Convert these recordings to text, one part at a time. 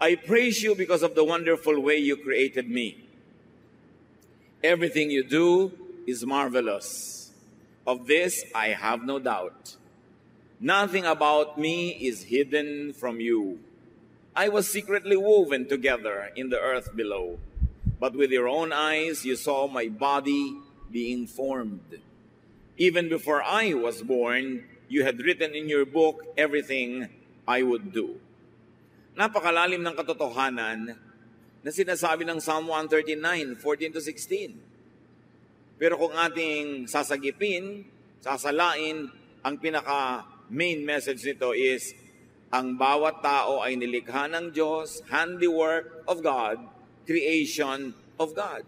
I praise you because of the wonderful way you created me. Everything you do is marvelous. Of this, I have no doubt. Nothing about me is hidden from you. I was secretly woven together in the earth below. But with your own eyes, you saw my body being formed. Even before I was born, you had written in your book everything I would do. Napakalalim ng katotohanan na sinasabi ng Psalm 139, 14-16. Pero kung ating sasagipin, sasalain, ang pinaka-main message nito is, ang bawat tao ay nilikha ng Diyos, handiwork of God, creation of God.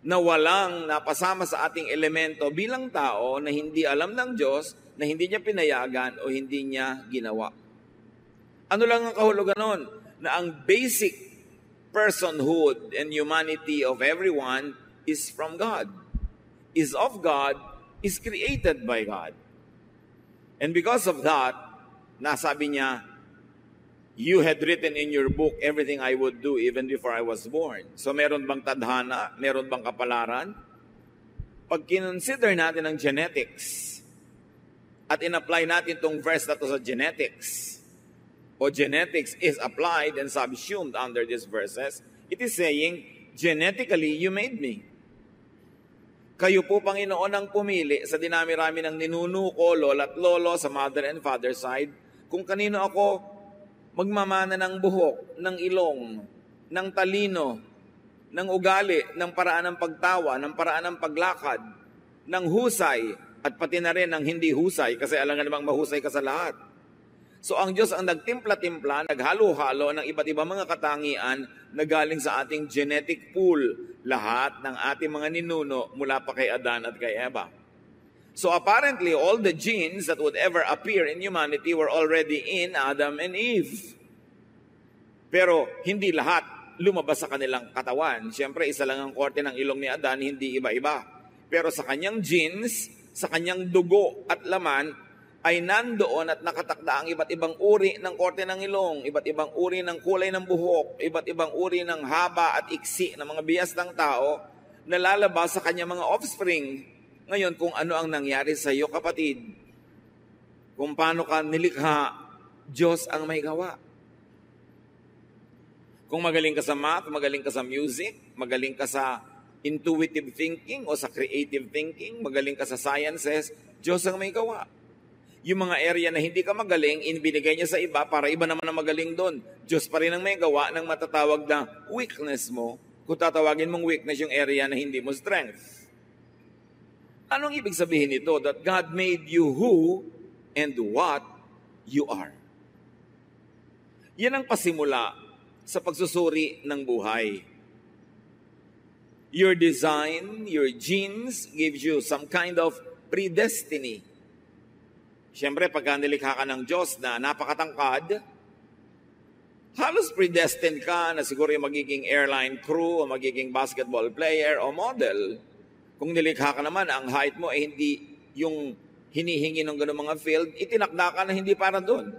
Na walang napasama sa ating elemento bilang tao na hindi alam ng Diyos, na hindi niya pinayagan o hindi niya ginawa. Ano lang ang kahulugan nun? Na ang basic personhood and humanity of everyone is from God, is of God, is created by God. And because of that, nasabi niya, you had written in your book everything I would do even before I was born. So meron bang tadhana? Meron bang kapalaran? Pag kinonsider natin ang genetics at in-apply natin itong verse na to sa genetics, o genetics is applied and subsumed under these verses, it is saying, genetically, you made me. Kayo po, Panginoon, ang pumili sa dinami-rami ng ninuno ko, lola at lolo sa mother and father side, kung kanino ako magmamana ng buhok, ng ilong, ng talino, ng ugali, ng paraan ng pagtawa, ng paraan ng paglakad, ng husay, at pati na rin ng hindi husay, kasi alam nga namang mahusay ka sa lahat. So ang Diyos ang nagtimpla-timpla, naghalo-halo ng iba't ibang mga katangian na galing sa ating genetic pool. Lahat ng ating mga ninuno mula pa kay Adan at kay Eva. So apparently, all the genes that would ever appear in humanity were already in Adam and Eve. Pero hindi lahat lumabas sa kanilang katawan. Siyempre, isa lang ang korte ng ilong ni Adan, hindi iba-iba. Pero sa kanyang genes, sa kanyang dugo at laman, ay nandoon at nakatakda ang iba't ibang uri ng korte ng ilong, iba't ibang uri ng kulay ng buhok, iba't ibang uri ng haba at iksi ng mga biyas ng tao na lalabas sa kanyang mga offspring. Ngayon, kung ano ang nangyari sa iyo, kapatid, kung paano ka nilikha, Diyos ang may gawa. Kung magaling ka sa math, magaling ka sa music, magaling ka sa intuitive thinking o sa creative thinking, magaling ka sa sciences, Diyos ang may gawa. Yung mga area na hindi ka magaling, inibinigay niya sa iba para iba naman ang magaling doon. Diyos pa rin ang may gawa ng matatawag na weakness mo, kung tatawagin mong weakness yung area na hindi mo strength. Anong ibig sabihin nito? That God made you who and what you are. Yan ang pasimula sa pagsusuri ng buhay. Your design, your genes gives you some kind of predestiny. Siyempre, pagka nilikha ka ng Diyos na napakatangkad, halos predestined ka na siguro yung magiging airline crew o magiging basketball player o model. Kung nilikha ka naman, ang height mo ay hindi yung hinihingi ng gano'ng mga field, itinakda ka na hindi para doon.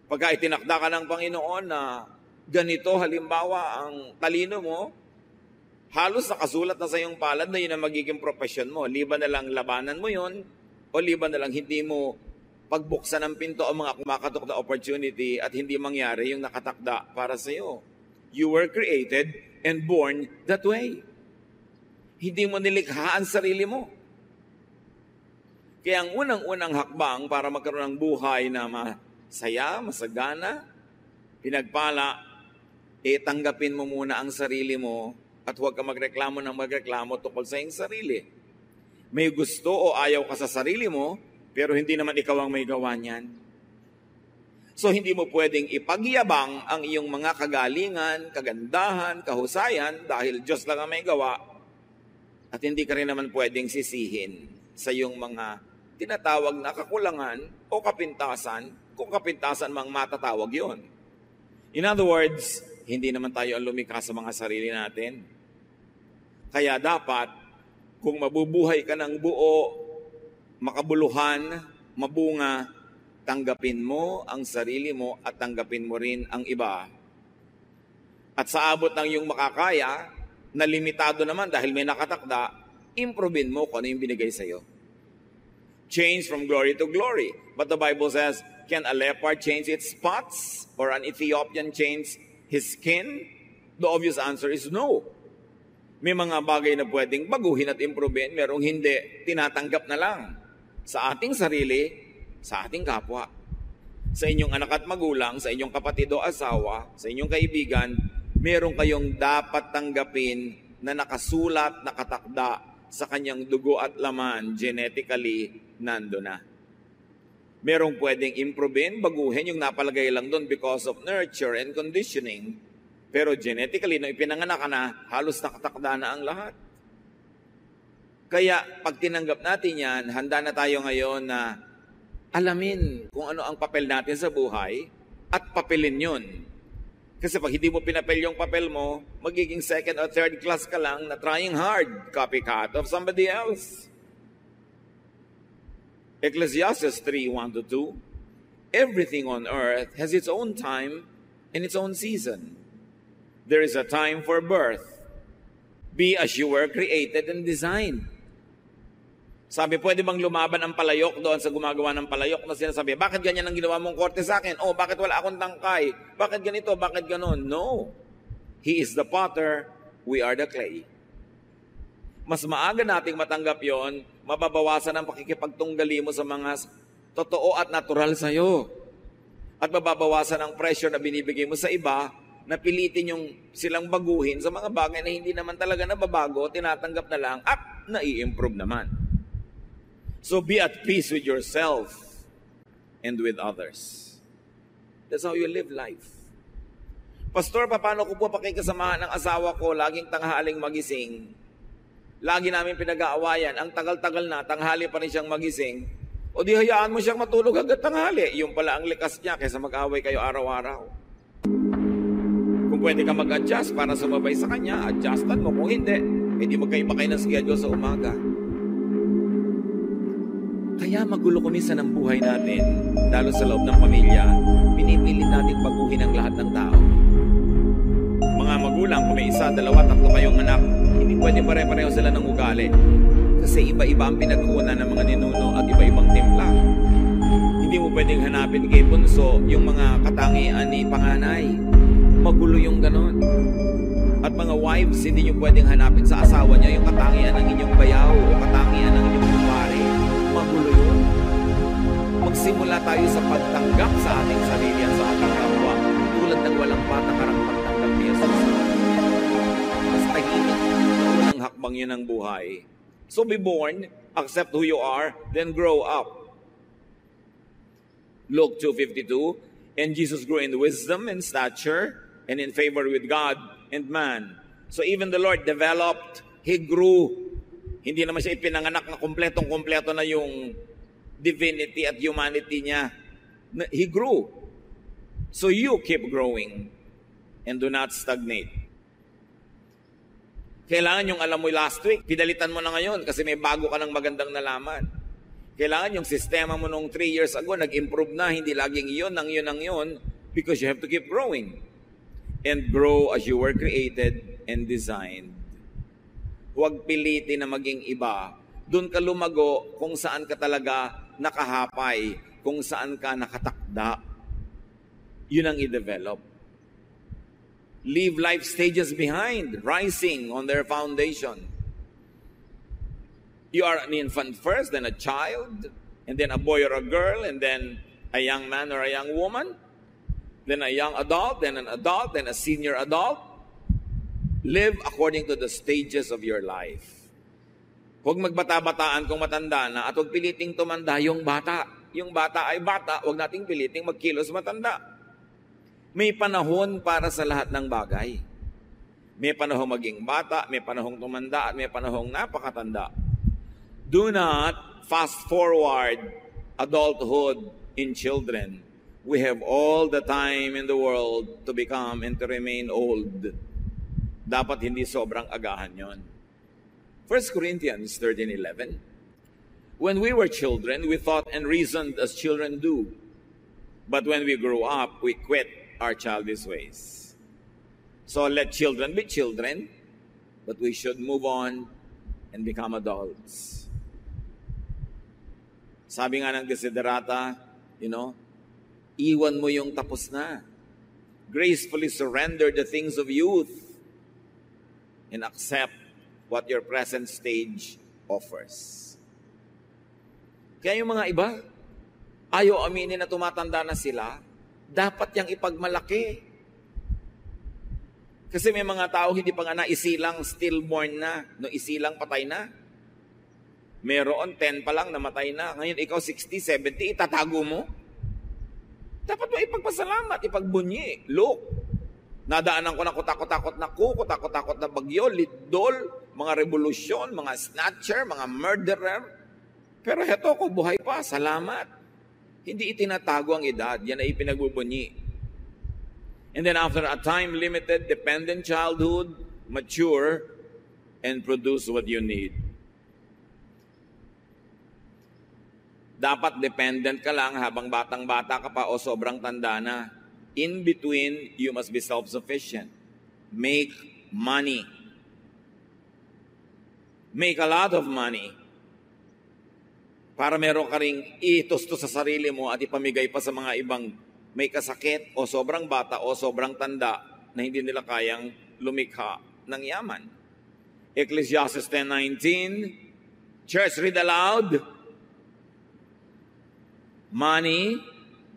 Pagka itinakda ka ng Panginoon na ganito, halimbawa, ang talino mo, halos nakasulat na sa iyong palad na yun ang magiging profession mo. Liban na lang labanan mo yun, o liban na lang hindi mo pagbuksan ng pinto ang mga kumakatok na opportunity at hindi mangyari yung nakatakda para sa iyo. You were created and born that way. Hindi mo nilikha ang sarili mo. Kaya ang unang-unang hakbang para magkaroon ng buhay na masaya, masagana, pinagpala, tanggapin mo muna ang sarili mo at huwag ka magreklamo ng magreklamo tungkol sa iyong sarili. May gusto o ayaw ka sa sarili mo, pero hindi naman ikaw ang may gawa niyan. So hindi mo pwedeng ipagyabang ang iyong mga kagalingan, kagandahan, kahusayan dahil Diyos lang ang may gawa. At hindi ka rin naman pwedeng sisihin sa iyong mga tinatawag na kakulangan o kapintasan, kung kapintasan mang matatawag yon. In other words, hindi naman tayo ang lumikha sa mga sarili natin. Kaya dapat, kung mabubuhay ka ng buo, makabuluhan, mabunga, tanggapin mo ang sarili mo at tanggapin mo rin ang iba. At sa abot ng iyong makakaya, na limitado naman dahil may nakatakda, improvein mo kung ano yung binigay sa iyo. Change from glory to glory. But the Bible says, can a leopard change its spots? Or an Ethiopian change his skin? The obvious answer is no. May mga bagay na pwedeng baguhin at improvein, merong hindi, tinatanggap na lang. Sa ating sarili, sa ating kapwa. Sa inyong anak at magulang, sa inyong kapatid o asawa, sa inyong kaibigan, meron kayong dapat tanggapin na nakasulat, nakatakda sa kanyang dugo at laman, genetically, nando na. Merong pwedeng improvein, baguhin yung napalagay lang doon because of nurture and conditioning. Pero genetically, nung ipinanganak ka na, halos nakatakda na ang lahat. Kaya pag tinanggap natin yan, handa na tayo ngayon na alamin kung ano ang papel natin sa buhay at papelin yun. Kasi pag hindi mo pinapel yung papel mo, magiging second or third class ka lang na trying hard, copycat of somebody else. Ecclesiastes 3:1-2, everything on earth has its own time and its own season. There is a time for birth. Be as you were created and designed. Sabi, pwede bang lumaban ang palayok doon sa gumagawa ng palayok na sinasabi, bakit ganyan ang ginawa mong korte sa akin? Oh, bakit wala akong tangkay? Bakit ganito? Bakit ganon? No. He is the potter, we are the clay. Mas maaga nating matanggap yon, mababawasan ang pakikipagtunggali mo sa mga totoo at natural sa'yo. At mababawasan ang pressure na binibigay mo sa iba na pilitin yung silang baguhin sa mga bagay na hindi naman talaga nababago, tinatanggap na lang at nai-improve naman. So be at peace with yourself and with others. That's how you live life. Pastor, paano ko po pakikasamahan ng asawa ko, laging tanghaling magising? Lagi namin pinag-aawayan, ang tagal-tagal na, tanghali pa rin siyang magising. O di hayaan mo siyang matulog hanggang tanghali. Yung pala ang likas niya kaysa mag-away kayo araw-araw. Kung pwede ka mag-adjust para sumabay sa kanya, adjustan mo. Kung hindi, hindi magkaiba kayo ng schedule sa umaga. Kaya magulo kuminsan ang buhay natin, lalo sa loob ng pamilya, pinipilit natin baguhin ang lahat ng tao. Mga magulang, kung may isa, dalawa, tatlo kayong anak, hindi pwede pare-pareho sila ng ugali. Kasi iba-iba ang pinagkunan ng mga ninuno at iba-ibang timpla. Hindi mo pwedeng hanapin kay bunso yung mga katangian ni panganay. Magulo yung ganon. At mga wives, hindi nyo pwedeng hanapin sa asawa niya yung katangian ng inyong bayaw o katangian ng inyong kumpare. Magulo yun. Magsimula tayo sa pagtanggap sa ating sarili at sa ating kapwa tulad ng walang patakarang pagtanggap ni Jesus. Mas tahimik na unang hakbang yun ng buhay. So be born, accept who you are, then grow up. Luke 2:52, and Jesus grew in wisdom and stature and in favor with God and man. So even the Lord developed, He grew. Hindi naman siya ipinanganak na kompletong-kompleto na yung divinity at humanity niya. He grew. So you keep growing and do not stagnate. Kailangan yung alam mo last week, pinalitan mo na ngayon kasi may bago ka ng magandang nalaman. Kailangan yung sistema mo nung 3 years ago, nag-improve na, hindi laging yun, because you have to keep growing. And grow as you were created and designed. Huwag pilitin na maging iba. Doon ka lumago kung saan ka talaga nakahapay, kung saan ka nakatakda. Yun ang i-develop. Leave life stages behind, rising on their foundation. You are an infant first, then a child, and then a boy or a girl, and then a young man or a young woman, then a young adult, then an adult, then a senior adult. Live according to the stages of your life. Huwag magbata-bataan kung matanda na at huwag piliting tumanda yung bata. Yung bata ay bata, huwag nating piliting magkilos matanda. May panahon para sa lahat ng bagay. May panahong maging bata, may panahong tumanda, at may panahong napakatanda. Do not fast forward adulthood in children. We have all the time in the world to become and to remain old. Dapat hindi sobrang agahan yon. 1 Corinthians 13:11. When we were children, we thought and reasoned as children do. But when we grow up, we quit our childish ways. So let children be children, but we should move on and become adults. Sabi nga ng Desiderata, iwan mo yung tapos na. Gracefully surrender the things of youth and accept what your present stage offers. Kaya yung mga iba, ayaw aminin na tumatanda na sila, dapat yang ipagmalaki. Kasi may mga tao hindi pa nga naisilang stillborn na, no isilang patay na. Meron 10 pa lang namatay na. Ngayon ikaw 60, 70, itatago mo? Dapat mo ipagpasalamat, ipagbunyi. Look, nadaanan ko na kutakot-takot na kutakot-takot na bagyo, lidol, mga revolusyon, mga snatcher, mga murderer. Pero heto ko, buhay pa, salamat. Hindi itinatago ang edad, yan ay ipinagbubunyi. And then after a time-limited, dependent childhood, mature, and produce what you need. Dapat dependent ka lang habang batang-bata ka pa o sobrang tanda na. In between, you must be self-sufficient. Make money. Make a lot of money. Para meron ka ring itustos sa sarili mo at ipamigay pa sa mga ibang may kasakit o sobrang bata o sobrang tanda na hindi nila kayang lumikha ng yaman. Ecclesiastes 10:19. Church, read aloud. Money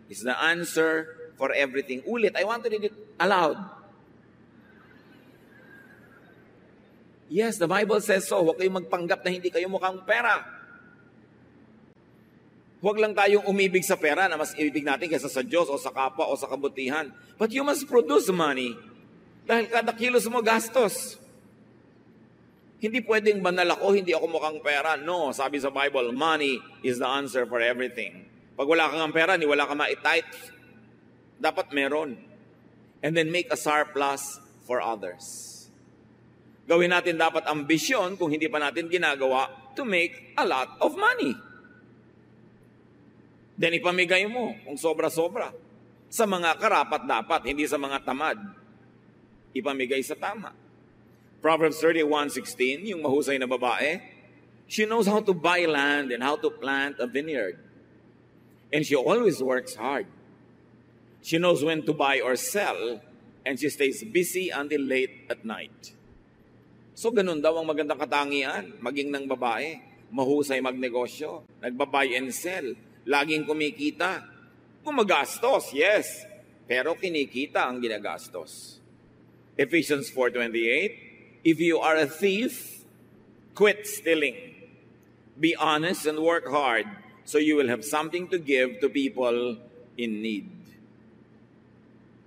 is the answer for everything. Ulit, I want to read it aloud. Yes, the Bible says so. Huwag kayong magpanggap na hindi kayo mukhang pera. Huwag lang tayong umibig sa pera na mas ibig natin kaysa sa Diyos o sa kapwa o sa kabutihan. But you must produce money. Dahil kada kilos mo gastos. Hindi pwedeng banal ako, hindi ako mukhang pera. No, sabi sa Bible, money is the answer for everything. Pag wala kang pera, ni wala kang ma-tithe. Dapat meron. And then make a surplus for others. Gawin natin dapat ambisyon kung hindi pa natin ginagawa to make a lot of money. Then ipamigay mo kung sobra-sobra. Sa mga karapat-dapat, hindi sa mga tamad. Ipamigay sa tama. Proverbs 31:16, yung mahusay na babae, she knows how to buy land and how to plant a vineyard. And she always works hard. She knows when to buy or sell, and she stays busy until late at night. So ganun daw ang magandang katangian, maging ng babae. Mahusay magnegosyo, nagbabuy and sell. Laging kumikita. Gumagastos, yes. Pero kinikita ang ginagastos. Ephesians 4:28, if you are a thief, quit stealing. Be honest and work hard so you will have something to give to people in need.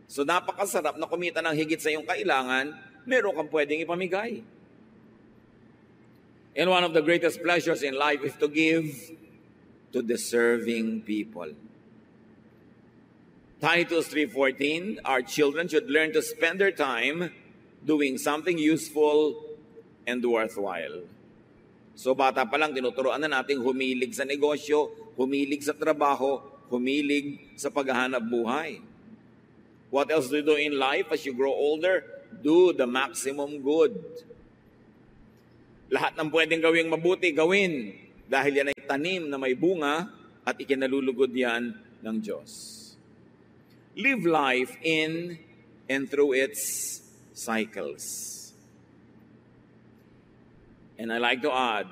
So napakasarap na kumita ng higit sa iyong kailangan, meron kang pwedeng ipamigay. And one of the greatest pleasures in life is to give to deserving people. Titus 3:14, our children should learn to spend their time doing something useful and worthwhile. So bata pa lang, tinuturoan na natin humilig sa negosyo, humilig sa trabaho, humilig sa paghahanap buhay. What else do you do in life as you grow older? Do the maximum good. Lahat ng pwedeng gawing mabuti, gawin. Dahil yan ay tanim na may bunga at ikinalulugod yan ng Diyos. Live life in and through its cycles. And I like to add,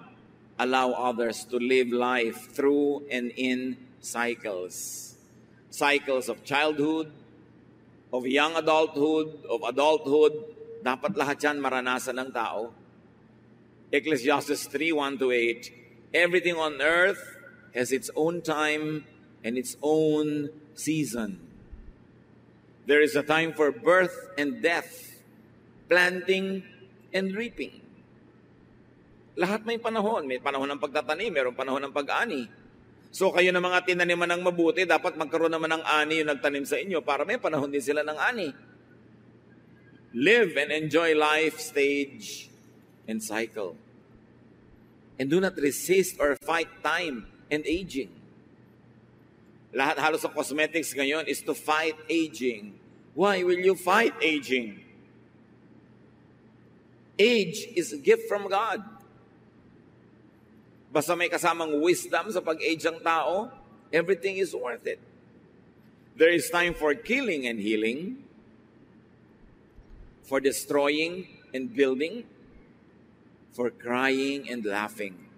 allow others to live life through and in cycles. Cycles of childhood, of young adulthood, of adulthood. Dapat lahat yan maranasan ng tao. Ecclesiastes 3:1-8, everything on earth has its own time and its own season. There is a time for birth and death, planting and reaping. Lahat may panahon. May panahon ng pagtatanim, mayroong panahon ng pag-ani. So kayo na mga tinaniman ng mabuti, dapat magkaroon naman ng ani yung nagtanim sa inyo para may panahon din sila ng ani. Live and enjoy life stage and cycle. And do not resist or fight time and aging. Lahat halos sa cosmetics ngayon is to fight aging. Why will you fight aging? Age is a gift from God. Basta may kasamang wisdom sa pag-age ang tao, everything is worth it. There is time for killing and healing, for destroying and building, for crying and laughing,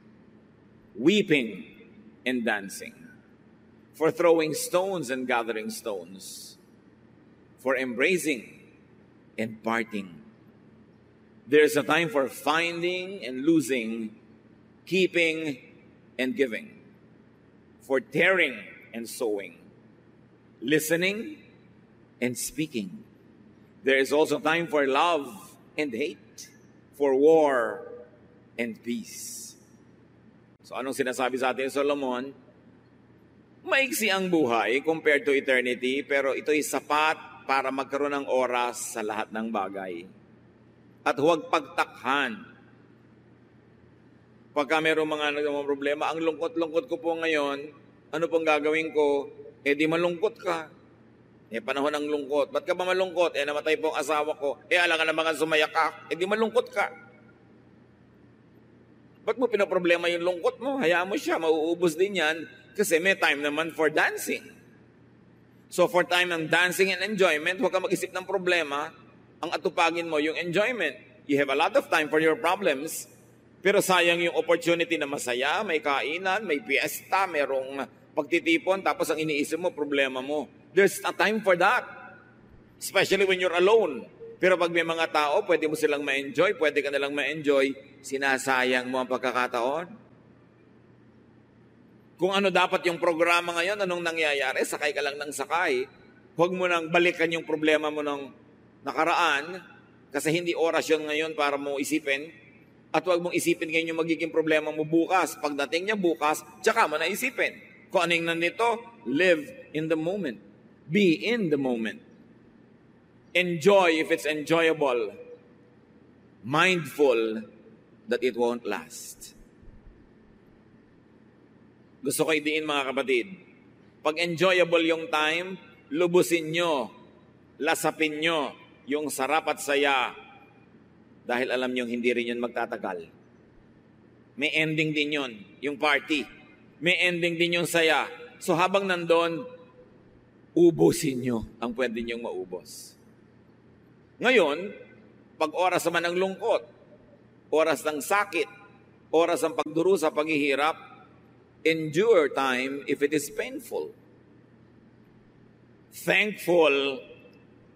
weeping and dancing, for throwing stones and gathering stones, for embracing and parting. There is a time for finding and losing, keeping and giving, for tearing and sowing, listening and speaking. There is also time for love and hate, for war and peace. So anong sinasabi sa atin Solomon? Maiksi ang buhay compared to eternity, pero ito'y sapat para magkaroon ng oras sa lahat ng bagay. At huwag pagtakhan. Pagka mayroong mga problema, ang lungkot-lungkot ko po ngayon, ano pong gagawin ko? Di malungkot ka. Panahon ng lungkot. Ba't ka ba malungkot? Namatay po ang asawa ko. Alangan naman kang sumayak ka. Di malungkot ka. Ba't mo pinaproblema yung lungkot mo? Hayaan mo siya, mauubos din yan. Kasi may time naman for dancing. So for time ng dancing and enjoyment, huwag ka mag-isip ng problema. Ang atupagin mo yung enjoyment. You have a lot of time for your problems, pero sayang yung opportunity na masaya, may kainan, may fiesta, merong pagtitipon, tapos ang iniisip mo, problema mo. There's a time for that. Especially when you're alone. Pero pag may mga tao, pwede mo silang ma-enjoy, pwede ka nalang ma-enjoy, sinasayang mo ang pagkakataon. Kung ano dapat yung programa ngayon, anong nangyayari, sakay ka lang ng sakay. Huwag mo nang balikan yung problema mo ng nakaraan, kasi hindi oras yun ngayon para mo isipin, at huwag mong isipin ngayon yung magiging problema mo bukas. Pagdating niya bukas, tsaka mo na isipin. Kung anong nandito, live in the moment. Be in the moment. Enjoy if it's enjoyable. Mindful that it won't last. Gusto ko idiin mga kapatid, pag enjoyable yung time, lubusin nyo, lasapin nyo yung sarap at saya dahil alam nyo hindi rin yun magtatagal. May ending din yun, yung party. May ending din yung saya. So habang nandun, ubusin nyo ang pwede nyong maubos. Ngayon, pag oras naman ng lungkot, oras ng sakit, oras ng pagdurusa, paghihirap, endure time if it is painful. Thankful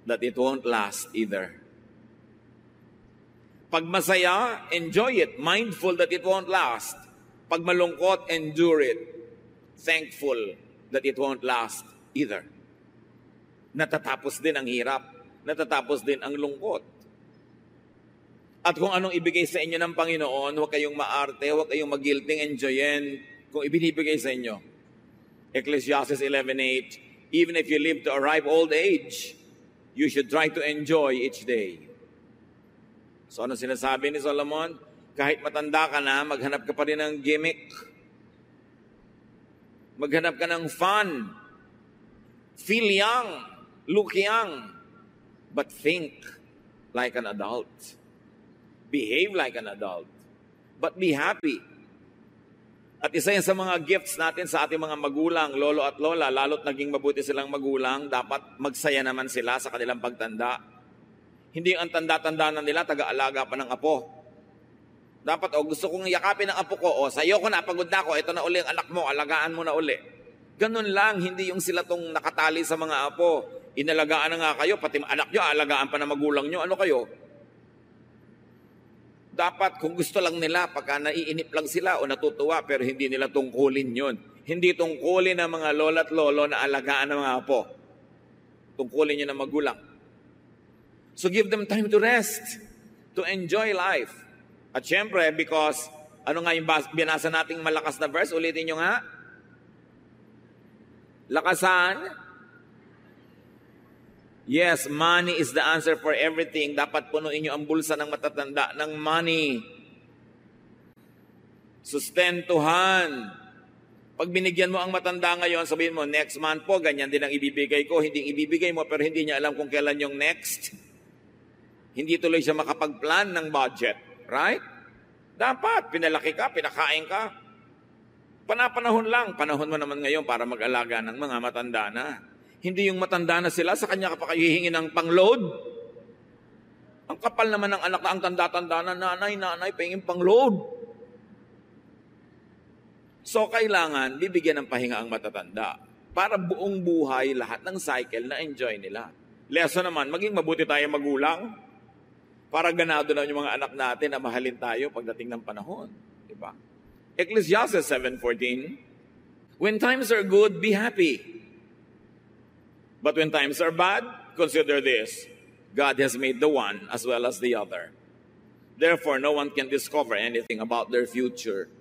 that it won't last either. Pag masaya, enjoy it. Mindful that it won't last. Pag malungkot, endure it. Thankful that it won't last either. Natatapos din ang hirap. Natatapos din ang lungkot. At kung anong ibigay sa inyo ng Panginoon, huwag kayong maarte, huwag kayong mag-guilting, enjoyin kung ibinibigay sa inyo. Ecclesiastes 11:8, even if you live to a ripe old age, you should try to enjoy each day. So ano sinasabi ni Solomon? Kahit matanda ka na, maghanap ka pa rin ng gimmick. Maghanap ka ng fun. Feel young. Look young. But think like an adult. Behave like an adult. But be happy. At isa yan sa mga gifts natin sa ating mga magulang, lolo at lola, lalo't naging mabuti silang magulang, dapat magsaya naman sila sa kanilang pagtanda. Hindi ang tanda-tanda na nila, taga-alaga pa ng apo. Dapat, gusto kong yakapin ng apo ko, sayo ko na, pagod na ako, ito na uli ang anak mo, alagaan mo na uli. Ganun lang, hindi yung sila tong nakatali sa mga apo. Inalagaan na nga kayo, pati anak nyo, alagaan pa ng magulang nyo, ano kayo? Dapat kung gusto lang nila, pagka naiinip lang sila o natutuwa, pero hindi nila tungkulin yun. Hindi tungkulin ng mga lola at lolo na alagaan ng mga apo. Tungkulin nyo ng magulang. So give them time to rest, to enjoy life. At syempre, because, ano nga yung binasa nating malakas na verse? Ulitin nyo nga. Lakasan. Yes, money is the answer for everything. Dapat punuin nyo ang bulsa ng matatanda ng money. Sustentuhan. Pag binigyan mo ang matanda ngayon, sabihin mo, next month po, ganyan din ang ibibigay ko. Hindi ibibigay mo, pero hindi niya alam kung kailan yung next. Hindi tuloy siya makapag-plan ng budget. Right? Dapat, pinalaki ka, pinakain ka. Panapanahon lang. Panahon mo naman ngayon para mag-alaga ng mga matanda na. Hindi yung matanda na sila, sa kanya ka pa hihingi ng pang-load. Ang kapal naman ng anak na ang tanda-tanda na, nanay, pahingin pang-load. So, kailangan bibigyan ng pahinga ang matatanda para buong buhay, lahat ng cycle na enjoy nila. Lesson naman, maging mabuti tayo magulang para ganado na yung mga anak natin na mahalin tayo pagdating ng panahon. Diba? Ecclesiastes 7:14, when times are good, be happy. But when times are bad, consider this, God has made the one as well as the other. Therefore, no one can discover anything about their future.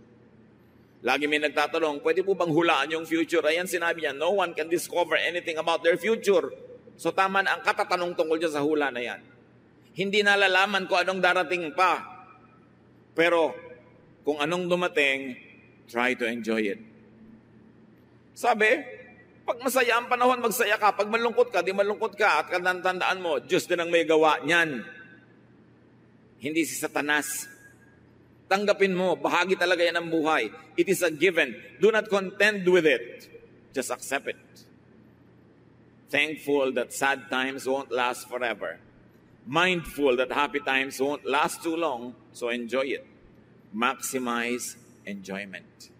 Lagi may nagtatanong, pwede po bang hulaan yung future? Ayan, sinabi niya, no one can discover anything about their future. So tama na ang katatanong tungkol dyan sa hula na yan. Hindi nalalaman kung anong darating pa. Pero kung anong dumating, try to enjoy it. Sabi, pag masaya ang panahon, magsaya ka. Pag malungkot ka, di malungkot ka. At tandaan mo, Diyos din ang may gawa niyan. Hindi si Satanas. Tanggapin mo, bahagi talaga yan ng buhay. It is a given. Do not contend with it. Just accept it. Thankful that sad times won't last forever. Mindful that happy times won't last too long, so enjoy it. Maximize enjoyment.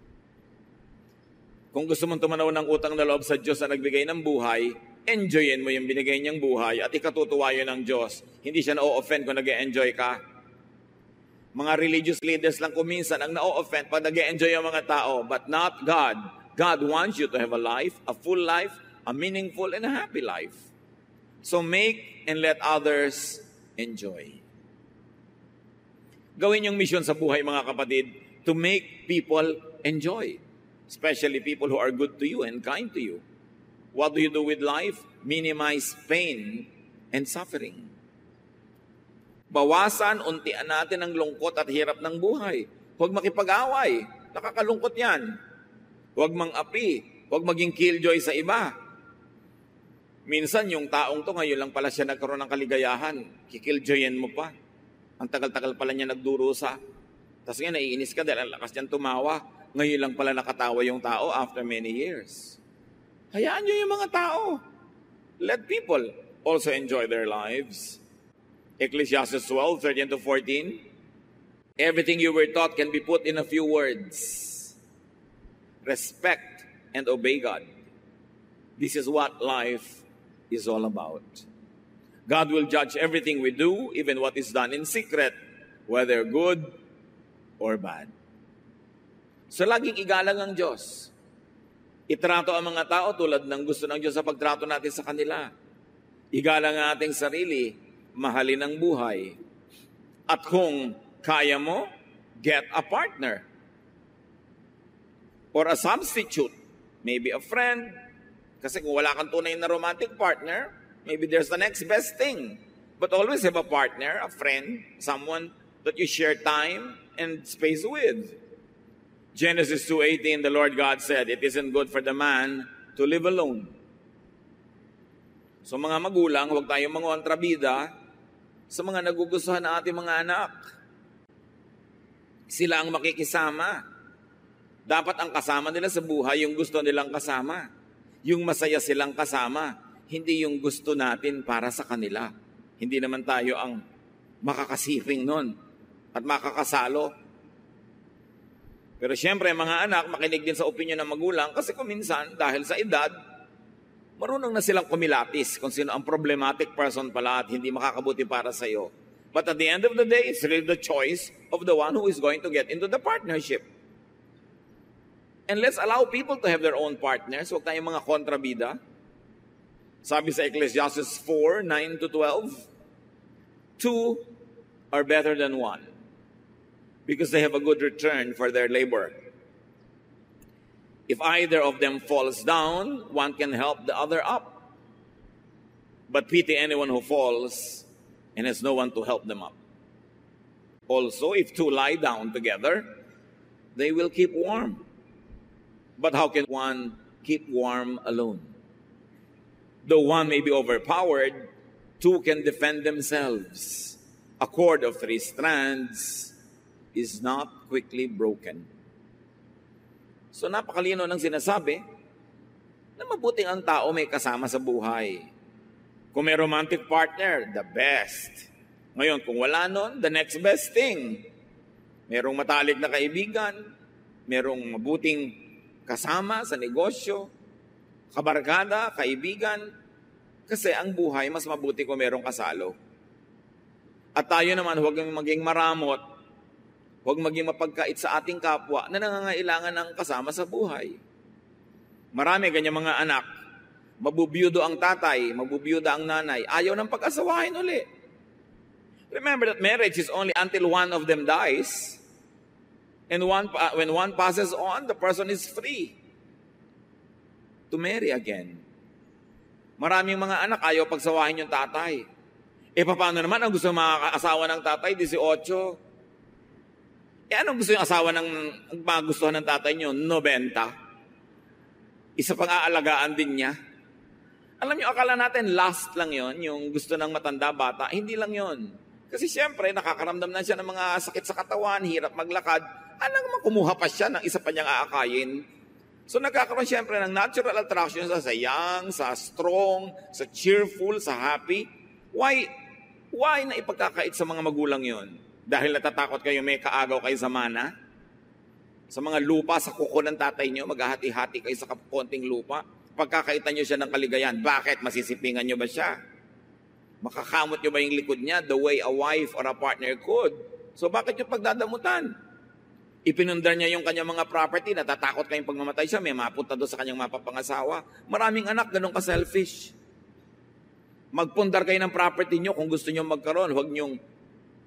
Kung gusto mong tumanaw ng utang na loob sa Diyos na nagbigay ng buhay, enjoyin mo yung binigay niyang buhay at ikatutuwa yun ng Diyos. Hindi siya na-offend kung nag-enjoy ka. Mga religious leaders lang kuminsan ang na-offend pag nag-enjoy ang mga tao, but not God. God wants you to have a life, a full life, a meaningful and a happy life. So make and let others enjoy. Gawin yung mission sa buhay, mga kapatid, to make people enjoy. Especially people who are good to you and kind to you. What do you do with life? Minimize pain and suffering. Bawasan, untian natin ang lungkot at hirap ng buhay. Huwag makipag-away. Nakakalungkot yan. Huwag mang-api. Huwag maging killjoy sa iba. Minsan, yung taong to, ngayon lang pala siya nagkaroon ng kaligayahan. Kikilljoyin mo pa. Ang tagal-tagal pala niya nagdurusa. Tapos nga, naiinis ka dahil ang lakas niyang tumawa. Ngayon lang pala nakatawa yung tao after many years. Hayaan niyo yung mga tao. Let people also enjoy their lives. Ecclesiastes 12:13-14. Everything you were taught can be put in a few words. Respect and obey God. This is what life is all about. God will judge everything we do, even what is done in secret, whether good or bad. So laging igalang ang Diyos. Itrato ang mga tao tulad ng gusto ng Diyos sa pagtrato natin sa kanila. Igalang ang ating sarili, mahalin ang buhay. At kung kaya mo, get a partner. Or a substitute. Maybe a friend. Kasi kung wala kang tunay na romantic partner, maybe there's the next best thing. But always have a partner, a friend, someone that you share time and space with. Genesis 2:18, the Lord God said, it isn't good for the man to live alone. So mga magulang, huwag tayong mangontrabida sa mga nagugustuhan ng ating mga anak. Sila ang makikisama. Dapat ang kasama nila sa buhay, yung gusto nilang kasama. Yung masaya silang kasama. Hindi yung gusto natin para sa kanila. Hindi naman tayo ang makakasiring nun at makakasalo. Pero siyempre, mga anak, makinig din sa opinion ng magulang kasi kung minsan, dahil sa edad, marunong na silang kumilatis kung sino ang problematic person pala at hindi makakabuti para sa iyo. But at the end of the day, it's really the choice of the one who is going to get into the partnership. And let's allow people to have their own partners. Huwag tayong mga kontrabida. Sabi sa Ecclesiastes 4:9-12, 2 are better than 1 because they have a good return for their labor. If either of them falls down, one can help the other up. But pity anyone who falls and has no one to help them up. Also, if two lie down together, they will keep warm. But how can one keep warm alone? Though one may be overpowered, two can defend themselves. A cord of 3 strands is not quickly broken. So napakalino ng sinasabi na mabuting ang tao may kasama sa buhay. Kung may romantic partner, the best. Ngayon, kung wala nun, the next best thing. Merong matalik na kaibigan, merong mabuting kasama sa negosyo, kabarkada, kaibigan, kasi ang buhay mas mabuti kung merong kasalo. At tayo naman, huwag maging maramot, huwag maging mapagkait sa ating kapwa na nangangailangan ng kasama sa buhay. Marami ganyan mga anak, mabubiyudo ang tatay, mabubiyuda ang nanay, ayaw ng pag-asawahin uli. Remember that marriage is only until one of them dies. And when one passes on, the person is free to marry again. Maraming mga anak ayaw pagsawahin yung tatay. Paano naman ang gusto makakaasawa ng tatay? 18. Anong gusto yung asawa ng magustuhan ng tatay nyo? 90. Isa pang aalagaan din niya. Alam nyo, akala natin last lang yon, yung gusto ng matanda bata. Hindi lang yon. Kasi siyempre, nakakaramdam na siya ng mga sakit sa katawan, hirap maglakad. Alam naman, kumuha pa siya ng isa pa niyang aakayin. So nagkakaroon siyempre ng natural attraction sa young, sa strong, sa cheerful, sa happy. Why na ipagkakait sa mga magulang yon? Dahil natatakot kayo may kaagaw kayo sa mana? Sa mga lupa, sa kuko ng tatay nyo, maghahati-hati kayo sa konting lupa. Pagkakaitan nyo siya ng kaligayahan, bakit? Masisipingan nyo ba siya? Makakamot nyo ba yung likod niya the way a wife or a partner could? So bakit yung pagdadamutan? Ipinundar niya yung kanyang mga property, natatakot kayong pag mamatay siya, may mapunta doon sa kanyang mapapangasawa. Maraming anak, ganun ka-selfish. Magpundar kayo ng property nyo kung gusto nyo magkaroon. Huwag nyong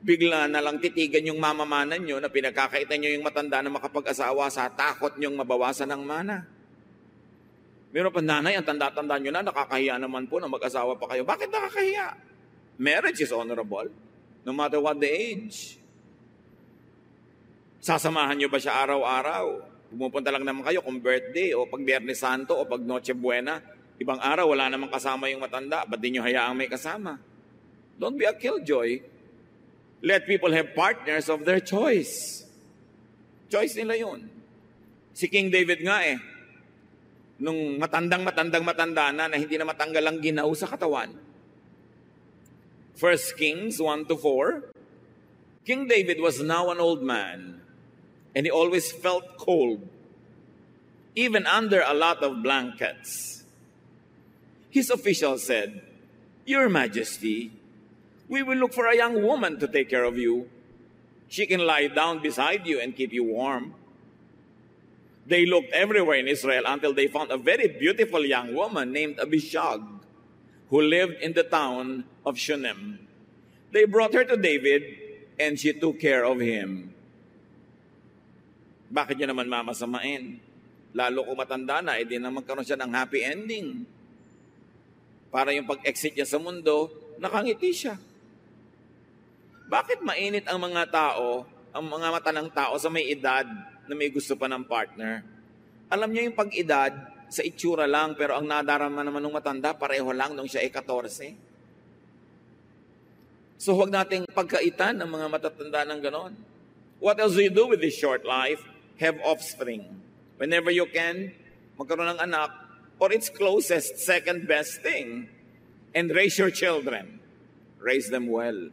bigla na lang titigan yung mamamanan nyo na pinagkakaitan nyo yung matanda na makapag-asawa sa takot nyong mabawasan ng mana. Meron pa nanay, ang tanda-tanda nyo na, nakakahiya naman po na mag-asawa pa kayo. Bakit nakakahiya? Marriage is honorable, no matter what the age. Sasamahan nyo ba siya araw-araw? Pumupunta lang naman kayo kung birthday o pag Biyernes Santo o pag Noche Buena. Ibang araw, wala namang kasama yung matanda. Ba't di nyo hayaang may kasama? Don't be a killjoy. Let people have partners of their choice. Choice nila yun. Si King David nga nung matanda na hindi na matanggal ang ginaw sa katawan. 1 Kings 1-4. King David was now an old man, and he always felt cold, even under a lot of blankets. His official said, "Your Majesty, we will look for a young woman to take care of you. She can lie down beside you and keep you warm." They looked everywhere in Israel until they found a very beautiful young woman named Abishag, who lived in the town of Shunem. They brought her to David, and she took care of him. Bakit niya naman mamasamain? Lalo kung matanda na, di na magkaroon siya ng happy ending. Para yung pag-exit niya sa mundo, nakangiti siya. Bakit mainit ang mga tao, ang mga mata ng tao sa may edad na may gusto pa ng partner? Alam niyo yung pag-edad, sa itsura lang, pero ang nadarama naman ng matanda, pareho lang nung siya 14. So huwag nating pagkaitan ng mga matatanda ng ganon. What else do you do with this short life? Have offspring. Whenever you can, magkaroon ng anak, or its closest, second best thing, and raise your children. Raise them well.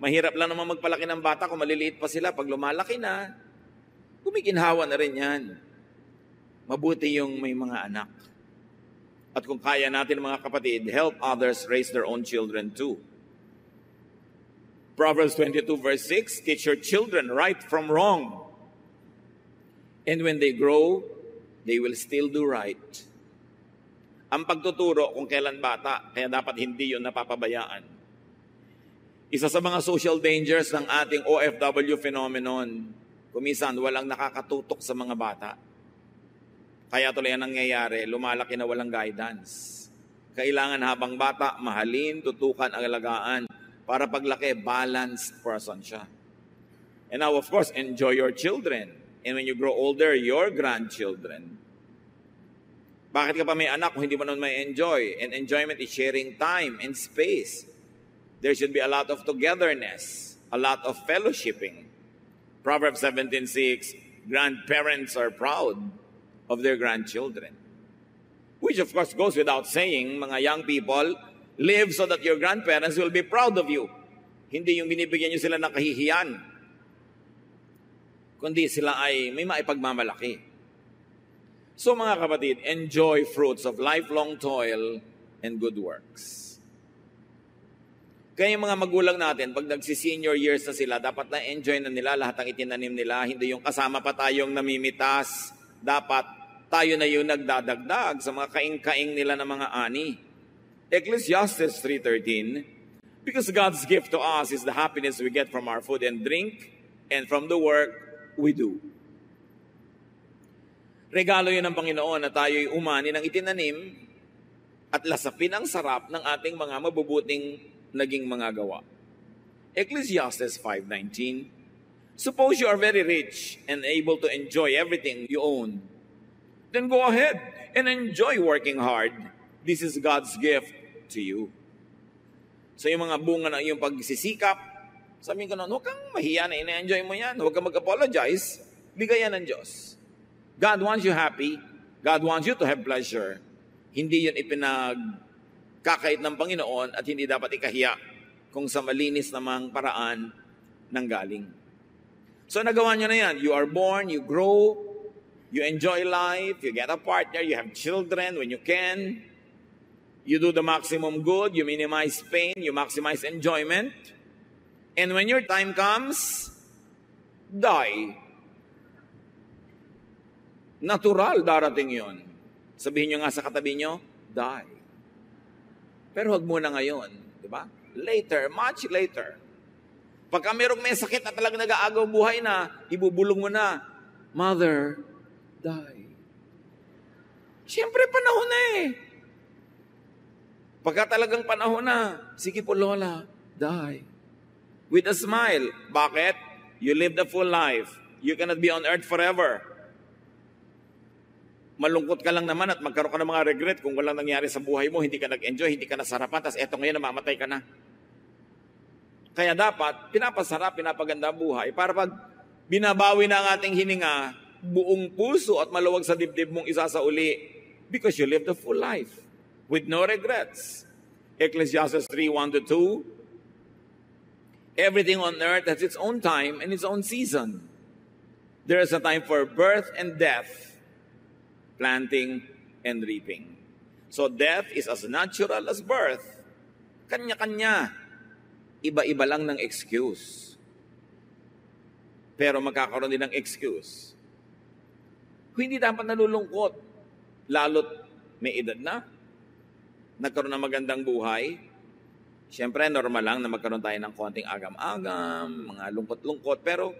Mahirap lang naman magpalaki ng bata kung maliliit pa sila. Pag lumalaki na, gumiginhawa na rin yan. Mabuti yung may mga anak. At kung kaya natin mga kapatid, help others raise their own children too. Proverbs 22:6, teach your children right from wrong. And when they grow, they will still do right. Ang pagtuturo kung kailan bata, kaya dapat hindi yun napapabayaan. Isa sa mga social dangers ng ating OFW phenomenon, kumisan walang nakakatutok sa mga bata. Kaya tuloy ang nangyayari, lumalaki na walang guidance. Kailangan habang bata, mahalin, tutukan, alagaan, para paglaki, balanced person siya. And now, of course, enjoy your children. And when you grow older, your grandchildren. Bakit ka pa may anak kung hindi mo nun may enjoy? And enjoyment is sharing time and space. There should be a lot of togetherness, a lot of fellowshipping. Proverbs 17:6, grandparents are proud of their grandchildren. Which of course goes without saying, mga young people, live so that your grandparents will be proud of you. Hindi yung binibigyan nyo sila ng kahihiyan, kundi sila ay may maipagmamalaki. So mga kapatid, enjoy fruits of lifelong toil and good works. Kaya yung mga magulang natin, pag nagsi-senior years na sila, dapat na-enjoy na nila lahat ng itinanim nila. Hindi yung kasama pa tayong namimitas. Dapat tayo na yung nagdadagdag sa mga kaing-kaing nila ng mga ani. Ecclesiastes 3:13, because God's gift to us is the happiness we get from our food and drink and from the work we do. Regalo yun ng Panginoon na tayo'y umani ng itinanim at lasapin ang sarap ng ating mga mabubuting naging mga gawa. Ecclesiastes 5:19, suppose you are very rich and able to enjoy everything you own. Then go ahead and enjoy working hard. This is God's gift to you. So yung mga bunga ng iyong pagsisikap, sabihin ko na, huwag kang mahiya na ina-enjoy mo yan. Huwag kang mag-apologize. Bigayan ng Diyos. God wants you happy. God wants you to have pleasure. Hindi yun ipinagkakait ng Panginoon at hindi dapat ikahiya kung sa malinis namang paraan ng galing. So nagawa nyo na yan. You are born, you grow, you enjoy life, you get a partner, you have children when you can. You do the maximum good, you minimize pain, you maximize enjoyment. And when your time comes, die. Natural darating yon. Sabihin nyo nga sa katabi nyo, die. Pero huwag muna ngayon, di ba? Later, much later. Pagka may sakit na talagang nag-aagaw buhay na, ibubulong mo na, mother, die. Siyempre, panahon na eh. Pagka talagang panahon na, sige po lola, die. With a smile. Bakit? You lived a full life. You cannot be on earth forever. Malungkot ka lang naman at magkaroon ka ng mga regret kung walang nangyari sa buhay mo, hindi ka nag-enjoy, hindi ka nasarapan, tapos eto ngayon namamatay ka na. Kaya dapat, pinapasarap, pinapaganda buhay para pag binabawi na ang ating hininga, buong puso at maluwag sa dibdib mong isasauli because you lived a full life with no regrets. Ecclesiastes 3:1-2, everything on earth has its own time and its own season. There is a time for birth and death, planting and reaping. So death is as natural as birth. Kanya-kanya. Iba-iba lang ng excuse. Pero magkakaroon din ng excuse. Hindi dapat nalulungkot. Lalo't may edad na. Nagkaroon ng magandang buhay. Siyempre, normal lang na magkaroon tayo ng konting agam-agam, mga lungkot-lungkot. Pero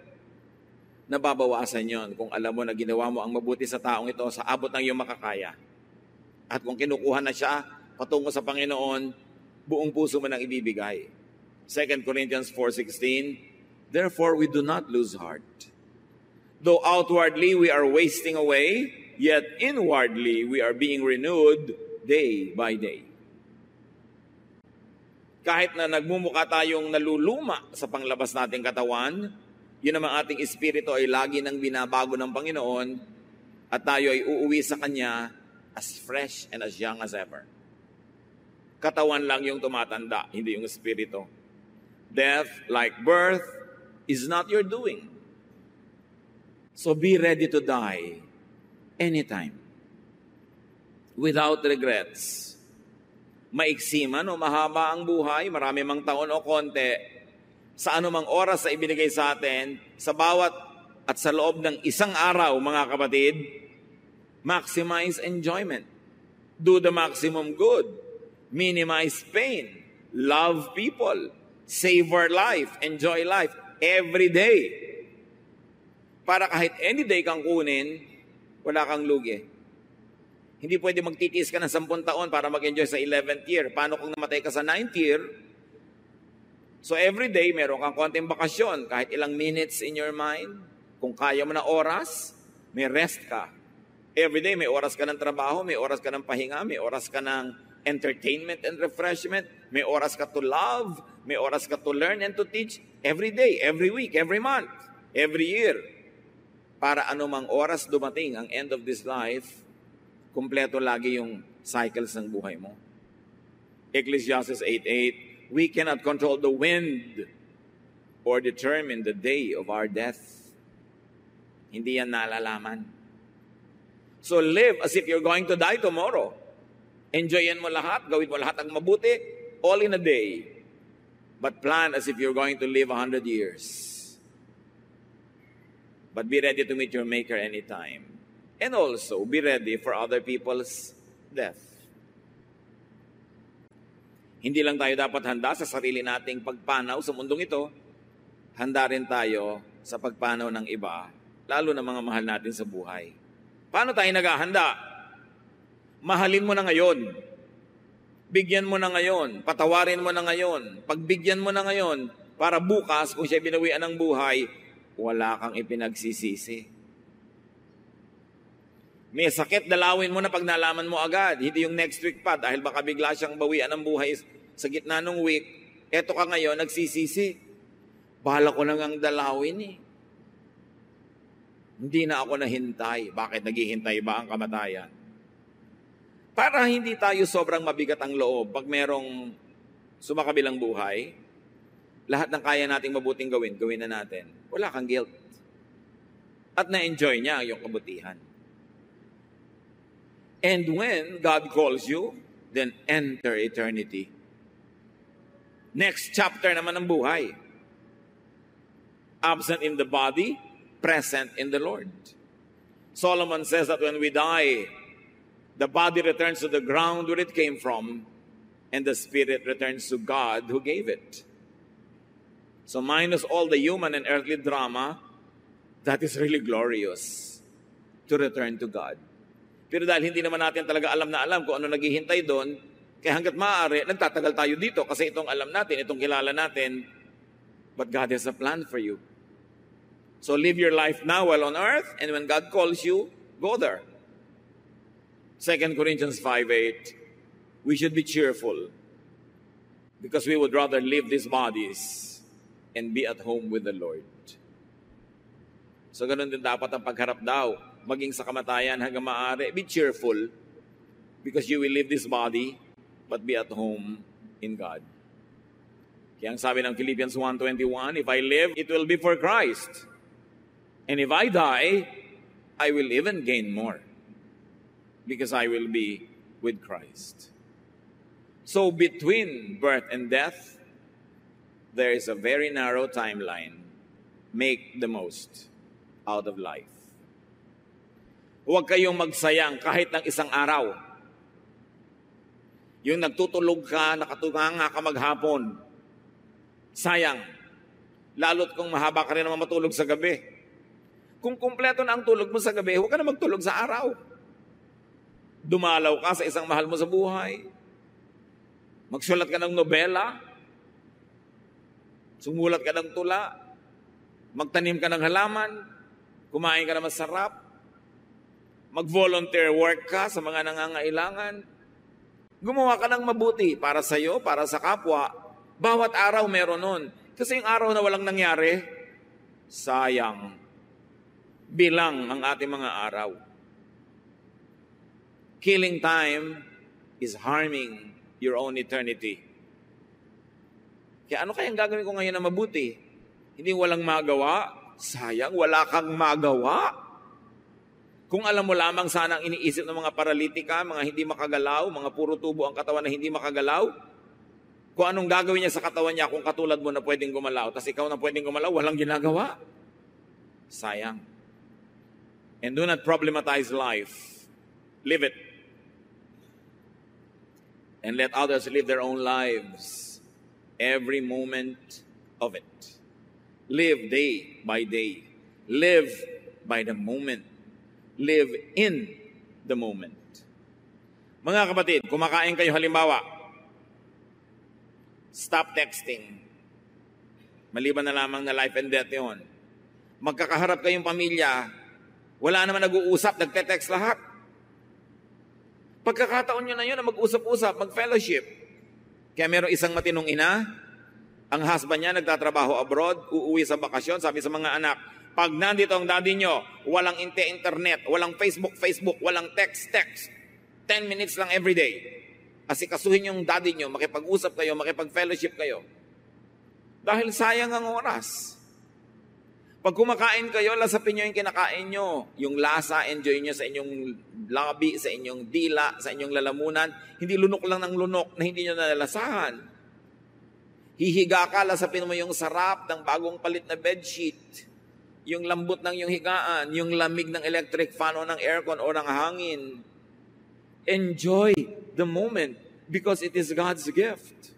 nababawasan yon kung alam mo na ginawa mo ang mabuti sa taong ito sa abot ng iyong makakaya. At kung kinukuha na siya patungo sa Panginoon, buong puso mo nang ibibigay. 2 Corinthians 4:16, therefore we do not lose heart. Though outwardly we are wasting away, yet inwardly we are being renewed day by day. Kahit na nagmumukha tayong naluluma sa panglabas nating katawan, yun naman ating espiritu ay lagi nang binabago ng Panginoon at tayo ay uuwi sa Kanya as fresh and as young as ever. Katawan lang yung tumatanda, hindi yung espiritu. Death, like birth, is not your doing. So be ready to die anytime. Without regrets. Maiksi man o mahaba ang buhay, marami mang taon o konti, sa anumang oras na ibinigay sa atin, sa bawat at sa loob ng isang araw, mga kapatid, maximize enjoyment. Do the maximum good. Minimize pain. Love people. Savor life. Enjoy life. Every day. Para kahit any day kang kunin, wala kang lugi. Hindi pwede magtitiis ka ng 10 taon para mag-enjoy sa 11th year. Paano kung namatay ka sa 9th year? So every day, meron kang konting bakasyon, kahit ilang minutes in your mind. Kung kaya mo na oras, may rest ka. Every day, may oras ka ng trabaho, may oras ka ng pahinga, may oras ka ng entertainment and refreshment, may oras ka to love, may oras ka to learn and to teach every day, every week, every month, every year. Para anumang oras dumating ang end of this life, kumpleto lagi yung cycles ng buhay mo. Ecclesiastes 8:8, we cannot control the wind or determine the day of our death. Hindi yan nalalaman. So live as if you're going to die tomorrow. Enjoyin mo lahat, gawin mo lahat ang mabuti, all in a day. But plan as if you're going to live 100 years. But be ready to meet your Maker anytime. And also, be ready for other people's death. Hindi lang tayo dapat handa sa sarili nating pagpanaw sa mundong ito, handa rin tayo sa pagpanaw ng iba, lalo na mga mahal natin sa buhay. Paano tayo naghahanda? Mahalin mo na ngayon. Bigyan mo na ngayon. Patawarin mo na ngayon. Pagbigyan mo na ngayon, para bukas, kung siya binawian ng buhay, wala kang ipinagsisisi. May sakit, dalawin mo na pag nalaman mo agad. Hindi yung next week pa, dahil baka bigla siyang bawian ng buhay sa gitna ng week. Eto ka ngayon, nagsisisi. Bahala ko lang ang dalawin eh. Hindi na ako nahintay. Bakit naghihintay ba ang kamatayan? Para hindi tayo sobrang mabigat ang loob pag merong sumakabilang buhay, lahat ng kaya nating mabuting gawin, gawin na natin. Wala kang guilt. At na-enjoy niya yung kabutihan. And when God calls you, then enter eternity. Next chapter naman ng buhay. Absent in the body, present in the Lord. Solomon says that when we die, the body returns to the ground where it came from, and the spirit returns to God who gave it. So minus all the human and earthly drama, that is really glorious to return to God. Pero dahil hindi naman natin talaga alam na alam kung ano naghihintay doon, kaya hanggat maaari, nagtatagal tayo dito kasi itong alam natin, itong kilala natin, but God has a plan for you. So live your life now while on earth, and when God calls you, go there. 2 Corinthians 5:8, we should be cheerful because we would rather leave these bodies and be at home with the Lord. So ganun din dapat ang pagharap daw, maging sa kamatayan hanggang maaari. Be cheerful because you will leave this body but be at home in God. Kaya ang sabi ng Philippians 1:21, if I live, it will be for Christ. And if I die, I will even gain more because I will be with Christ. So between birth and death, there is a very narrow timeline. Make the most out of life. Huwag kayong magsayang kahit ng isang araw. Yung nagtutulog ka, nakatunganga ka maghapon, sayang. Lalo't kung mahaba ka rin naman matulog sa gabi. Kung kumpleto na ang tulog mo sa gabi, huwag ka na magtulog sa araw. Dumalaw ka sa isang mahal mo sa buhay. Magsulat ka ng nobela. Sumulat ka ng tula. Magtanim ka ng halaman. Kumain ka na masarap. Mag-volunteer work ka sa mga nangangailangan. Gumawa ka ng mabuti para sa iyo, para sa kapwa. Bawat araw meron nun. Kasi yung araw na walang nangyari, sayang. Bilang ang ating mga araw. Killing time is harming your own eternity. Kaya ano kayang gagawin ko ngayon na mabuti? Hindi walang magawa? Sayang, wala kang magawa. Kung alam mo lamang sana ang iniisip ng mga paralitika, mga hindi makagalaw, mga puro tubo ang katawan na hindi makagalaw, kung anong gagawin niya sa katawan niya kung katulad mo na pwedeng gumalaw, tapos ikaw na pwedeng gumalaw, walang ginagawa. Sayang. And do not problematize life. Live it. And let others live their own lives. Every moment of it. Live day by day. Live by the moment. Live in the moment. Mga kapatid, kumakain kayo halimbawa, stop texting. Maliban na lamang na life and death yun. Magkakaharap kayong pamilya, wala naman nag-uusap, nagte-text lahat. Pagkakataon nyo na yun na mag-usap-usap, mag-fellowship. Kaya meron isang matinong ina, ang husband niya nagtatrabaho abroad, uuwi sa bakasyon, sabi sa mga anak, pag nandito ang daddy nyo, walang internet, walang Facebook, walang text. 10 minutes lang everyday. Asikasuhin yung daddy nyo, makipag-usap kayo, makipag-fellowship kayo. Dahil sayang ang oras. Pag kumakain kayo, lasapin nyo yung kinakain nyo. Yung lasa, enjoy nyo sa inyong labi, sa inyong dila, sa inyong lalamunan. Hindi lunok lang ng lunok na hindi nyo nalalasahan. Hihiga ka, lasapin mo yung sarap ng bagong palit na bedsheet. Yung lambot ng yung higaan, yung lamig ng electric fan o ng aircon o ng hangin. Enjoy the moment because it is God's gift.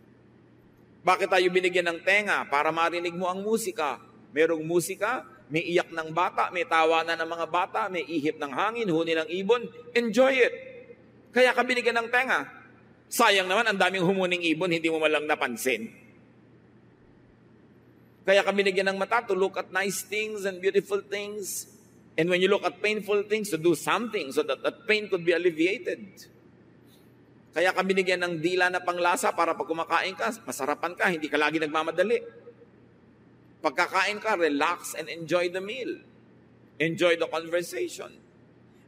Bakit tayo binigyan ng tenga? Para marinig mo ang musika. Merong musika, may iyak ng bata, may tawanan ng mga bata, may ihip ng hangin, huni ng ibon. Enjoy it. Kaya ka binigyan ng tenga. Sayang naman, ang daming humuning ibon, hindi mo malang napansin. Kaya ka binigyan ng mata to look at nice things and beautiful things. And when you look at painful things, to do something so that that pain could be alleviated. Kaya ka binigyan ng dila na panglasa para pag kumakain ka, masarapan ka, hindi ka lagi nagmamadali. Pagkakain ka, relax and enjoy the meal. Enjoy the conversation.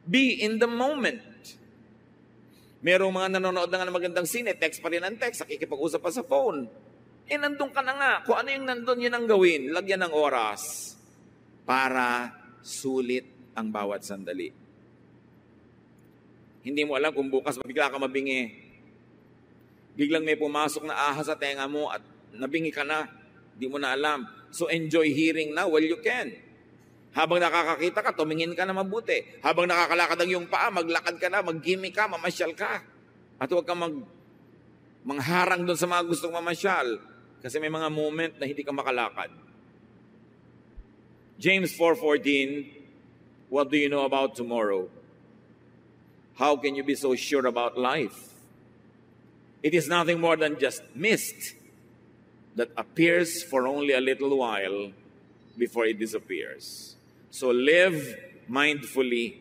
Be in the moment. Merong mga nanonood na ng magandang sine, text pa rin ang text, nakikipag-usap pa sa phone. Nandun ka na nga. Kung ano yung nandun, yun ang gawin. Lagyan ng oras para sulit ang bawat sandali. Hindi mo alam kung bukas bigla ka mabingi. Biglang may pumasok na ahas sa tenga mo at nabingi ka na. Hindi mo na alam. So enjoy hearing now while you can. Habang nakakakita ka, tumingin ka na mabuti. Habang nakakalakad ang iyong paa, maglakad ka na, mag-gimme ka, mamasyal ka. At huwag kang mangharang doon sa mga gustong mamasyal. Kasi may mga moment na hindi ka makalakad. James 4:14, what do you know about tomorrow? How can you be so sure about life? It is nothing more than just mist that appears for only a little while before it disappears. So live mindfully.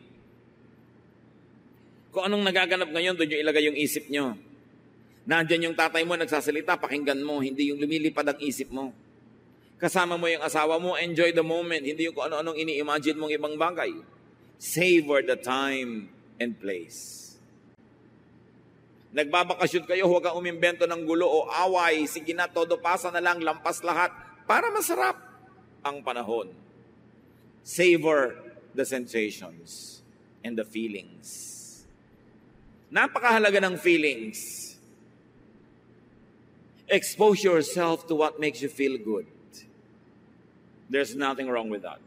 Kung anong nagaganap ngayon, doon yung ilagay yung isip nyo. Nandiyan yung tatay mo, nagsasalita, pakinggan mo, hindi yung lumilipad ang isip mo. Kasama mo yung asawa mo, enjoy the moment, hindi yung kung ano-anong ini-imagine mong ibang bagay. Savor the time and place. Nagbabakasyon kayo, huwag kang umimbento ng gulo o away. Sige na, todo pasa na lang, lampas lahat para masarap ang panahon. Savor the sensations and the feelings. Napakahalaga ng feelings. Expose yourself to what makes you feel good. There's nothing wrong with that.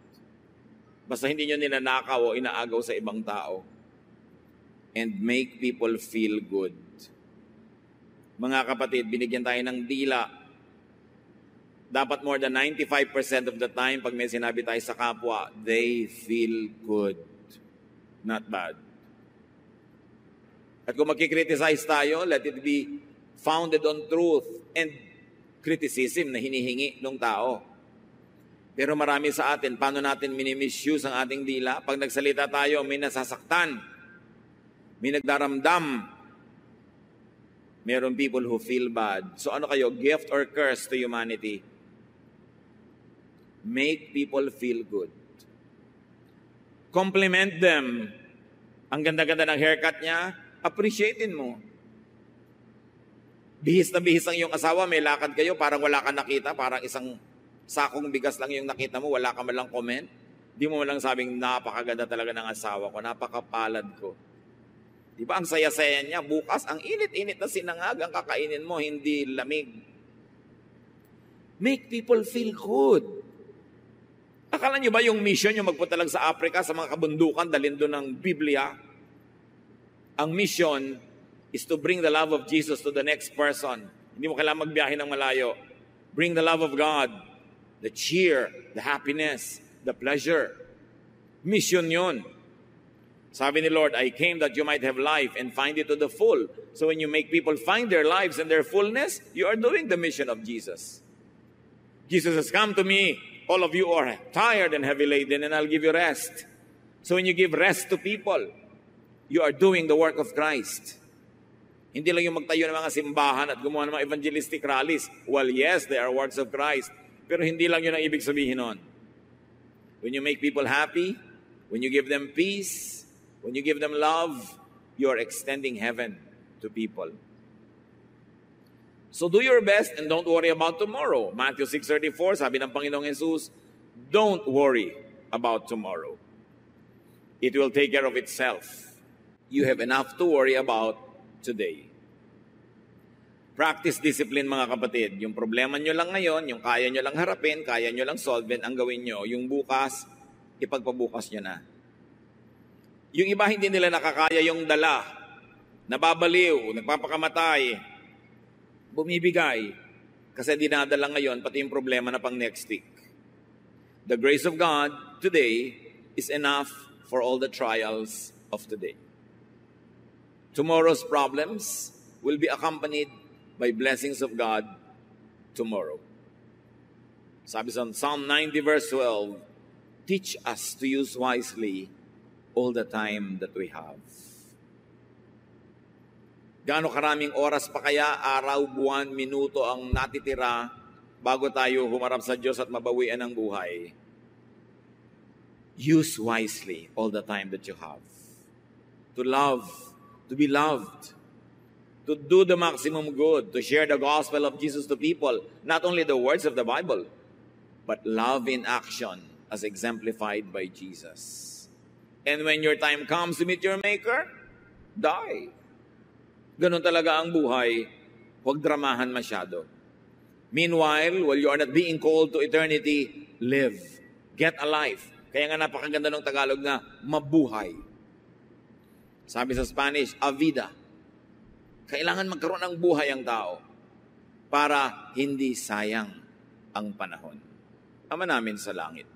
Basta hindi nyo ninanakaw o inaagaw sa ibang tao. And make people feel good. Mga kapatid, binigyan tayo ng dila. Dapat more than 95% of the time, pag may sinabi tayo sa kapwa, they feel good. Not bad. At kung magkikriticize tayo, let it be founded on truth and criticism na hinihingi ng tao. Pero marami sa atin, paano natin minimisuse ang ating dila? Pag nagsalita tayo, may nasasaktan, may nagdaramdam. Meron people who feel bad. So ano kayo, gift or curse to humanity? Make people feel good. Compliment them. Ang ganda-ganda ng haircut niya, appreciatein mo. Bihis na bihis ang iyong asawa, may lakad kayo, parang wala ka nakita, parang isang sakong bigas lang yung nakita mo, wala ka man lang comment. Di mo man lang sabing, napakaganda talaga ng asawa ko, napakapalad ko. Di ba ang saya-saya niya, bukas ang init-init na sinangag ang kakainin mo, hindi lamig. Make people feel good. Akala niyo ba yung mission yung magpunta lang sa Africa, sa mga kabundukan, dalhin doon ng Biblia? Ang mission is to bring the love of Jesus to the next person. Hindi mo kailangan magbiyahe ng malayo. Bring the love of God, the cheer, the happiness, the pleasure. Mission yun. Sabi ni Lord, I came that you might have life and find it to the full. So when you make people find their lives and their fullness, you are doing the mission of Jesus. Jesus has come to me all of you are tired and heavy laden, and I'll give you rest. So when you give rest to people, you are doing the work of Christ. Hindi lang yung magtayo ng mga simbahan at gumawa ng mga evangelistic rallies. Well, yes, they are works of Christ. Pero hindi lang yun ang ibig sabihin nun. When you make people happy, when you give them peace, when you give them love, you are extending heaven to people. So do your best and don't worry about tomorrow. Matthew 6:34, sabi ng Panginoong Jesus, don't worry about tomorrow. It will take care of itself. You have enough to worry about today. Practice discipline, mga kapatid. Yung problema nyo lang ngayon, yung kaya nyo lang harapin, kaya nyo lang solve, ang gawin nyo. Yung bukas, ipagpabukas nyo na. Yung iba hindi nila nakakaya yung dala, nababaliw, nagpapakamatay, bumibigay, kasi dinadala ngayon pati yung problema na pang next week. The grace of God today is enough for all the trials of today. Tomorrow's problems will be accompanied by blessings of God tomorrow. Sabi sa Psalm 90 verse 12, teach us to use wisely all the time that we have. Gaano karaming oras pa kaya, araw, buwan, minuto ang natitira bago tayo humarap sa Diyos at mabawian ang buhay? Use wisely all the time that you have. To love, to be loved, to do the maximum good, to share the gospel of Jesus to people, not only the words of the Bible, but love in action as exemplified by Jesus. And when your time comes to meet your Maker, die. Ganun talaga ang buhay. Huwag dramahan masyado. Meanwhile, while you are not being called to eternity, live. Get a life. Kaya nga napakaganda ng Tagalog na mabuhay. Sabi sa Spanish, a vida. Kailangan magkaroon ng buhay ang tao para hindi sayang ang panahon. Ama namin sa langit,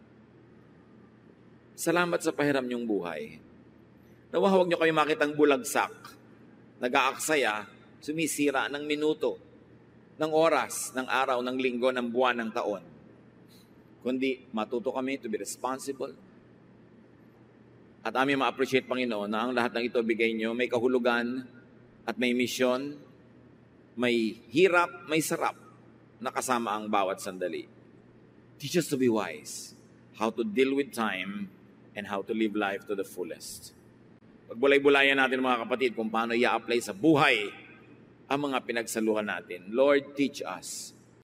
salamat sa pahiram niyong buhay. Nawa huwag niyo kayo makitang bulagsak, nag-aaksaya, sumisira ng minuto, ng oras, ng araw, ng linggo, ng buwan, ng taon. Kundi matuto kami to be responsible. At aming ma-appreciate, Panginoon, na ang lahat ng ito bigay niyo, may kahulugan at may misyon, may hirap, may sarap, na kasama ang bawat sandali. Teach us to be wise, how to deal with time, and how to live life to the fullest. Pagbulay-bulayan natin, mga kapatid, kung paano i-apply sa buhay ang mga pinagsaluhan natin. Lord, teach us